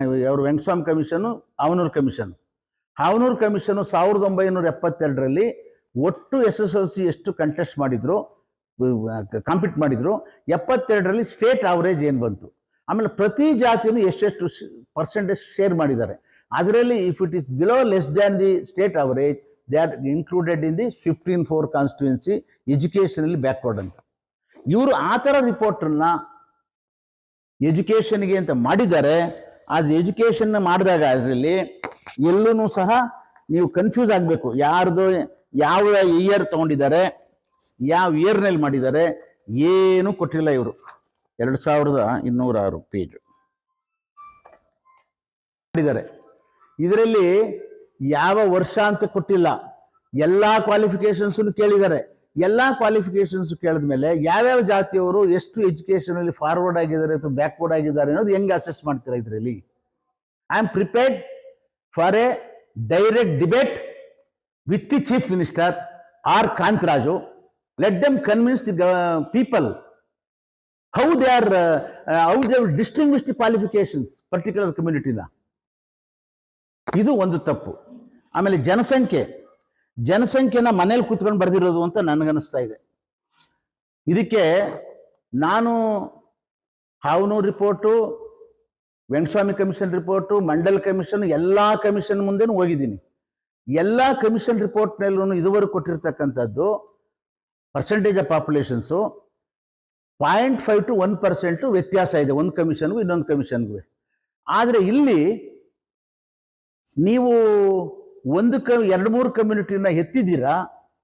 ಅವರು Venkataswamy commission, Havanur commission. Havanur commission 1972ರಲ್ಲಿ ಒಟ್ಟು SSLC ಎಷ್ಟು ಕಂಟೆಸ್ಟ್ ಮಾಡಿದ್ರು, ಕಾಂಪೀಟ್ ಮಾಡಿದ್ರು, 72ರಲ್ಲಿ ಸ್ಟೇಟ್ ಆವರೇಜ್ ಏನು ಬಂತು. ಆಮೇಲೆ ಪ್ರತಿ ಜಾತಿಯನ್ನು ಎಷ್ಟೆಷ್ಟು ಪರ್ಸೆಂಟೇಜ್ ಶೇರ್ ಮಾಡಿದ್ದಾರೆ. ಅದರಲ್ಲಿ if it is below less than the state average, they are included in the 15/4 constituency educationally backward ಅಂತ. ಇವರು ಆ ಥರ ರಿಪೋರ್ಟನ್ನ ಎಜುಕೇಷನ್ಗೆ ಅಂತ ಮಾಡಿದ್ದಾರೆ. ಅದು ಎಜುಕೇಷನ್ನ ಮಾಡಿದಾಗ ಅದರಲ್ಲಿ ಎಲ್ಲೂ ಸಹ ನೀವು ಕನ್ಫ್ಯೂಸ್ ಆಗಬೇಕು, ಯಾರ್ದು ಯಾವ ಇಯರ್ ತೊಗೊಂಡಿದ್ದಾರೆ, ಯಾವ ಇಯರ್ನಲ್ಲಿ ಮಾಡಿದ್ದಾರೆ, ಏನೂ ಕೊಟ್ಟಿಲ್ಲ ಇವರು. 2206 ಪೇಜ್ ಮಾಡಿದ್ದಾರೆ. ಇದರಲ್ಲಿ ಯಾವ ವರ್ಷ ಅಂತ ಕೊಟ್ಟಿಲ್ಲ, ಎಲ್ಲ ಕ್ವಾಲಿಫಿಕೇಶನ್ಸನ್ನು ಕೇಳಿದ್ದಾರೆ. ಎಲ್ಲ ಕ್ವಾಲಿಫಿಕೇಶನ್ಸ್ ಕೇಳಿದ ಮೇಲೆ ಯಾವ್ಯಾವ ಜಾತಿಯವರು ಎಷ್ಟು ಎಜುಕೇಷನಲ್ಲಿ ಫಾರ್ವರ್ಡ್ ಆಗಿದ್ದಾರೆ ಅಥವಾ ಬ್ಯಾಕ್ವರ್ಡ್ ಆಗಿದ್ದಾರೆ ಅನ್ನೋದು ಹೆಂಗೆ ಅಸೆಸ್ ಮಾಡ್ತೀರಾ ಇದರಲ್ಲಿ? I am prepared for a direct debate with the chief minister R Kantharaju. Let them convince the people how they will distinguish the qualifications particular community na. ಇದು ಒಂದು ತಪ್ಪು. ಆಮೇಲೆ ಜನಸಂಖ್ಯೆನ ಮನೇಲಿ ಕೂತ್ಕೊಂಡು ಬರೆದಿರೋದು ಅಂತ ನನಗನ್ನಿಸ್ತಾ ಇದೆ. ಇದಕ್ಕೆ ನಾನು Havanur report, Venkataswamy commission report, Mandal commission, ಎಲ್ಲ ಕಮಿಷನ್ ಮುಂದೆನೂ ಹೋಗಿದ್ದೀನಿ. ಎಲ್ಲ ಕಮಿಷನ್ ರಿಪೋರ್ಟ್ನಲ್ಲೂ ಇದುವರೆಗೂ ಕೊಟ್ಟಿರ್ತಕ್ಕಂಥದ್ದು ಪರ್ಸೆಂಟೇಜ್ ಆಫ್ ಪಾಪ್ಯುಲೇಷನ್ಸು 0.5 to 1% ವ್ಯತ್ಯಾಸ ಇದೆ ಒಂದು ಕಮಿಷನ್ಗೂ ಇನ್ನೊಂದು ಕಮಿಷನ್ಗೂ. ಆದರೆ ಇಲ್ಲಿ ನೀವು ಒಂದು 2-3 ಕಮ್ಯುನಿಟಿನ ಎತ್ತಿದ್ದೀರಾ,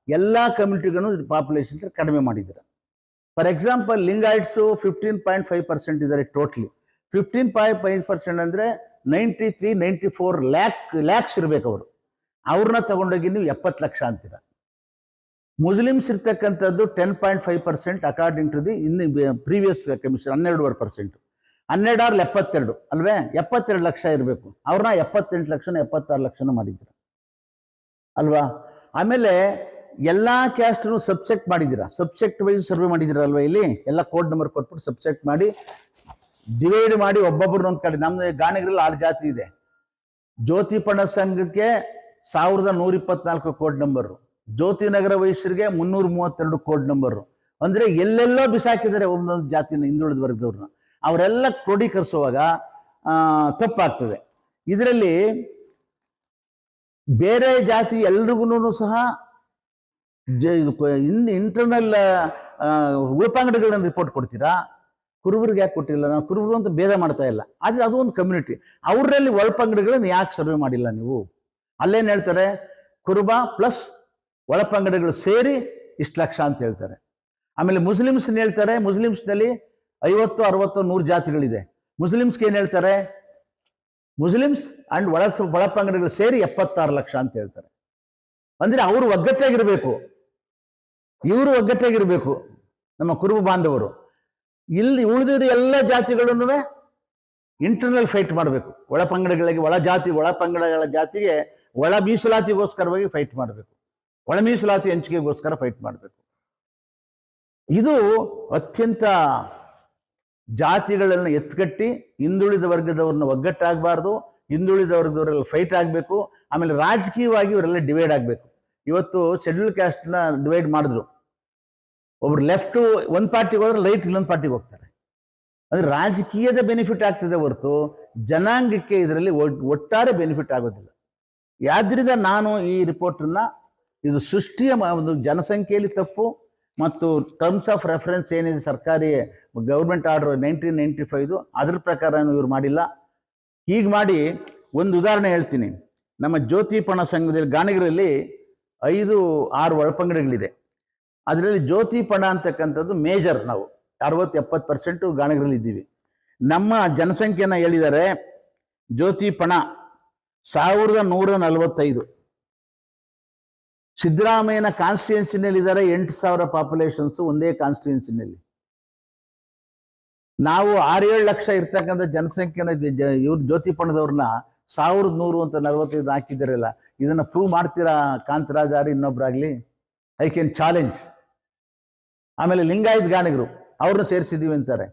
ಎಲ್ಲ ಕಮ್ಯುನಿಟಿಗೂ ಪಾಪ್ಯುಲೇಷನ್ಸ್ ಕಡಿಮೆ ಮಾಡಿದ್ದೀರಾ. ಫಾರ್ ಎಕ್ಸಾಂಪಲ್ ಲಿಂಗಾಯಟ್ಸು 15.5% ಇದ್ದಾರೆ ಟೋಟ್ಲಿ. 15.5% ಅಂದರೆ 93-94 ಲ್ಯಾಕ್ಸ್ ಇರಬೇಕು ಅವರು. ಅವ್ರನ್ನ ತಗೊಂಡೋಗಿ ನೀವು 70 ಲಕ್ಷ ಅಂತೀರ. ಮುಸ್ಲಿಮ್ಸ್ ಇರ್ತಕ್ಕಂಥದ್ದು 10.5% according to the previous commission 12%. 12 72 ಅಲ್ವೇ, 72 ಲಕ್ಷ ಇರಬೇಕು. ಅವ್ರನ್ನ 78 ಲಕ್ಷನ 76 ಲಕ್ಷನ ಮಾಡಿದ್ದೀರ ಅಲ್ವಾ. ಆಮೇಲೆ ಎಲ್ಲ ಕ್ಯಾಸ್ಟನ್ನು ಸಬ್ಸೆಕ್ಟ್ ಮಾಡಿದ್ದೀರಾ, ಸಬ್ಸೆಕ್ಟ್ ವೈಸ್ ಸರ್ವೆ ಮಾಡಿದ್ದೀರಾ ಅಲ್ವಾ. ಇಲ್ಲಿ ಎಲ್ಲ ಕೋಡ್ ನಂಬರ್ ಕೊಟ್ಬಿಟ್ಟು ಸಬ್ಸೆಕ್ಟ್ ಮಾಡಿ ಡಿವೈಡ್ ಮಾಡಿ ಒಬ್ಬೊಬ್ಬರು ಒಂದು ಕಡೆ. ನಮ್ದು ಗಾಣಿಗರಲ್ಲಿ 6 ಜಾತಿ ಇದೆ. ಜ್ಯೋತಿಪಣ ಸಂಘಕ್ಕೆ 1124 ಕೋಡ್ ನಂಬರು, ಜ್ಯೋತಿನಗರ ವೈಶ್ಯರಿಗೆ 332 ಕೋಡ್ ನಂಬರು. ಅಂದರೆ ಎಲ್ಲೆಲ್ಲೋ ಬಿಸಾಕಿದ್ದಾರೆ ಒಂದೊಂದು ಜಾತಿನ ಹಿಂದುಳಿದ ವರ್ಗದವ್ರನ್ನ. ಅವರೆಲ್ಲ ಕ್ರೋಢೀಕರಿಸುವಾಗ ತಪ್ಪಾಗ್ತದೆ. ಇದರಲ್ಲಿ ಬೇರೆ ಜಾತಿ ಎಲ್ರಿಗೂ ಸಹ ಇಂಟರ್ನಲ್ ಉಳಪಂಗಡಿಗಳನ್ನ ರಿಪೋರ್ಟ್ ಕೊಡ್ತೀರಾ, ಕುರುಬರಿಗೆ ಯಾಕೆ ಕೊಟ್ಟಿಲ್ಲ? ನಾವು ಕುರುಬರು ಅಂತ ಭೇದ ಮಾಡ್ತಾ ಇಲ್ಲ. ಆದರೆ ಅದು ಒಂದು ಕಮ್ಯುನಿಟಿ. ಅವರಲ್ಲಿ ಒಳಪಂಗಡಿಗಳನ್ನ ಯಾಕೆ ಸರ್ವೆ ಮಾಡಿಲ್ಲ ನೀವು? ಅಲ್ಲೇನು ಹೇಳ್ತಾರೆ, ಕುರುಬ ಪ್ಲಸ್ ಒಳಪಂಗಡಗಳು ಸೇರಿ ಇಷ್ಟು ಲಕ್ಷ ಅಂತ ಹೇಳ್ತಾರೆ. ಆಮೇಲೆ ಮುಸ್ಲಿಮ್ಸ್ನ ಹೇಳ್ತಾರೆ, ಮುಸ್ಲಿಮ್ಸ್ನಲ್ಲಿ 50, 60, 100 ಜಾತಿಗಳಿದೆ. ಮುಸ್ಲಿಮ್ಸ್ಗೆ ಏನು ಹೇಳ್ತಾರೆ, ಮುಸ್ಲಿಮ್ಸ್ ಅಂಡ್ ಒಳಪಂಗಡಗಳು ಸೇರಿ 76 ಲಕ್ಷ ಅಂತ ಹೇಳ್ತಾರೆ. ಅಂದರೆ ಅವರು ಒಗ್ಗಟ್ಟಾಗಿರ್ಬೇಕು, ಇವರು ಒಗ್ಗಟ್ಟಾಗಿರ್ಬೇಕು ನಮ್ಮ ಕುರುಬ ಬಾಂಧವರು. ಇಲ್ಲಿ ಉಳಿದಿರೋ ಎಲ್ಲ ಜಾತಿಗಳನ್ನು ಇಂಟರ್ನಲ್ ಫೈಟ್ ಮಾಡಬೇಕು. ಒಳಪಂಗಡಗಳಿಗೆ ಒಳಪಂಗಡಗಳ ಜಾತಿಗೆ ಒಳ ಮೀಸಲಾತಿಗೋಸ್ಕರವಾಗಿ ಫೈಟ್ ಮಾಡಬೇಕು, ಒಳ ಮೀಸಲಾತಿ ಹಂಚಿಕೆಗೋಸ್ಕರ ಫೈಟ್ ಮಾಡಬೇಕು. ಇದು ಅತ್ಯಂತ ಜಾತಿಗಳನ್ನು ಎತ್ಕಟ್ಟಿ ಹಿಂದುಳಿದ ವರ್ಗದವ್ರನ್ನ ಒಗ್ಗಟ್ಟಾಗಬಾರ್ದು, ಹಿಂದುಳಿದ ವರ್ಗದವರೆಲ್ಲ ಫೈಟ್ ಆಗಬೇಕು. ಆಮೇಲೆ ರಾಜಕೀಯವಾಗಿ ಇವರೆಲ್ಲ ಡಿವೈಡ್ ಆಗಬೇಕು. ಇವತ್ತು ಶೆಡ್ಯೂಲ್ ಕ್ಯಾಸ್ಟ್ನ ಡಿವೈಡ್ ಮಾಡಿದ್ರು. ಒಬ್ರು ಲೆಫ್ಟ್ ಒಂದು ಪಾರ್ಟಿಗೆ ಹೋದ್ರೆ ರೈಟ್ ಇನ್ನೊಂದು ಪಾರ್ಟಿಗೆ ಹೋಗ್ತಾರೆ. ಅಂದರೆ ರಾಜಕೀಯದ ಬೆನಿಫಿಟ್ ಆಗ್ತದೆ ಹೊರತು ಜನಾಂಗಕ್ಕೆ ಇದರಲ್ಲಿ ಒಟ್ಟಾರೆ ಬೆನಿಫಿಟ್ ಆಗೋದಿಲ್ಲ. ಯಾದ್ರಿಂದ ನಾನು ಈ ರಿಪೋರ್ಟನ್ನು ಇದು ಸೃಷ್ಟಿಯ ಒಂದು ಜನಸಂಖ್ಯೆಯಲ್ಲಿ ತಪ್ಪು ಮತ್ತು ಟರ್ಮ್ಸ್ ಆಫ್ ರೆಫರೆನ್ಸ್ ಏನಿದೆ ಸರ್ಕಾರಿ ಗೌರ್ಮೆಂಟ್ ಆರ್ಡರ್ 1995 ಅದ್ರ ಪ್ರಕಾರ ಇವ್ರು ಮಾಡಿಲ್ಲ. ಹೀಗೆ ಮಾಡಿ ಒಂದು ಉದಾಹರಣೆ ಹೇಳ್ತೀನಿ. ನಮ್ಮ ಜ್ಯೋತಿಪಣ ಸಂಘದಲ್ಲಿ ಗಾಣಿಗರಲ್ಲಿ 5-6 ಒಳಪಂಗಡಗಳಿದೆ. ಅದರಲ್ಲಿ ಜ್ಯೋತಿಪಣ ಅಂತಕ್ಕಂಥದ್ದು ಮೇಜರ್. ನಾವು 60-70% ಗಾಣಿಗರಲ್ಲಿ ಇದ್ದೀವಿ. ನಮ್ಮ ಜನಸಂಖ್ಯೆನ ಹೇಳಿದ್ದಾರೆ, ಜ್ಯೋತಿಪಣ 1145. ಸಿದ್ದರಾಮಯ್ಯನ ಕಾನ್ಸ್ಟಿಟ್ಯೂನ್ಸಿನಲ್ಲಿ ಇದ್ದಾರೆ 8,000 ಪಾಪ್ಯುಲೇಷನ್ಸು ಒಂದೇ ಕಾನ್ಸ್ಟಿಟ್ಯೂನ್ಸಿನಲ್ಲಿ. ನಾವು 6-7 ಲಕ್ಷ ಇರ್ತಕ್ಕಂಥ ಜನಸಂಖ್ಯೆನ ಇವ್ರು ಜ್ಯೋತಿಪಣದವ್ರನ್ನ 1100 ಅಂತ 45 ಹಾಕಿದ್ದಾರಲ್ಲ. ಇದನ್ನು ಪ್ರೂವ್ ಮಾಡ್ತೀರಾ ಕಾಂತರಾಜ್ ಆರ್ ಇನ್ನೊಬ್ರಾಗ್ಲಿ? I can challenge. ಆಮೇಲೆ ಲಿಂಗಾಯತ್ ಗಾಣಿಗರು ಅವ್ರನ್ನ ಸೇರಿಸಿದ್ದೀವಿ ಅಂತಾರೆ.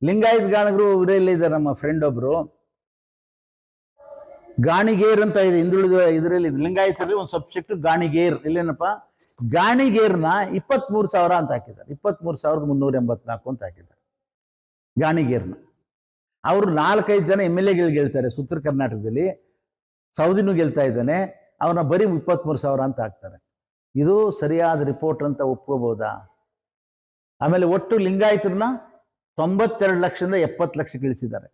ಲಿಂಗಾಯತ್ ಗಾಣಿಗರು ಇವರೆಲ್ಲ ಇದ್ದಾರೆ. ನಮ್ಮ ಫ್ರೆಂಡ್ ಒಬ್ರು ಗಾಣಿಗೇರ್ ಅಂತ ಇದೆ ಹಿಂದುಳಿದ ಇದರಲ್ಲಿ ಲಿಂಗಾಯತರಲ್ಲಿ ಒಂದು ಸಬ್ಜೆಕ್ಟ್ ಗಾಣಿಗೇರ್. ಇಲ್ಲೇನಪ್ಪ, ಗಾಣಿಗೇರ್ನ 23,000 ಅಂತ ಹಾಕಿದ್ದಾರೆ, 23,384 ಅಂತ ಹಾಕಿದ್ದಾರೆ ಗಾಣಿಗೇರ್ನ. ಅವರು 4-5 ಜನ MLA ಗೆಲ್ತಾರೆ ಉತ್ತರ ಕರ್ನಾಟಕದಲ್ಲಿ. ಸೌದಿನೂ ಗೆಲ್ತಾ ಇದ್ದಾನೆ, ಅವನ ಬರೀ 23,000 ಅಂತ ಹಾಕ್ತಾರೆ. ಇದು ಸರಿಯಾದ ರಿಪೋರ್ಟ್ ಅಂತ ಒಪ್ಕೋಬಹುದಾ? ಆಮೇಲೆ ಒಟ್ಟು ಲಿಂಗಾಯತರನ್ನ 92 ಲಕ್ಷದಿಂದ 70 ಲಕ್ಷಕ್ಕೆ ಇಳಿಸಿದ್ದಾರೆ.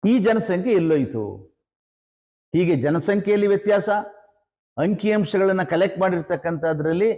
ಈ ಜನಸಂಖ್ಯೆ ಎಲ್ಲೋಯ್ತು? ಹೀಗೆ ಜನಸಂಖ್ಯೆಯಲ್ಲಿ ವ್ಯತ್ಯಾಸ, ಅಂಕಿಅಂಶಗಳನ್ನು ಕಲೆಕ್ಟ್ ಮಾಡಿರ್ತಕ್ಕಂಥದ್ರಲ್ಲಿ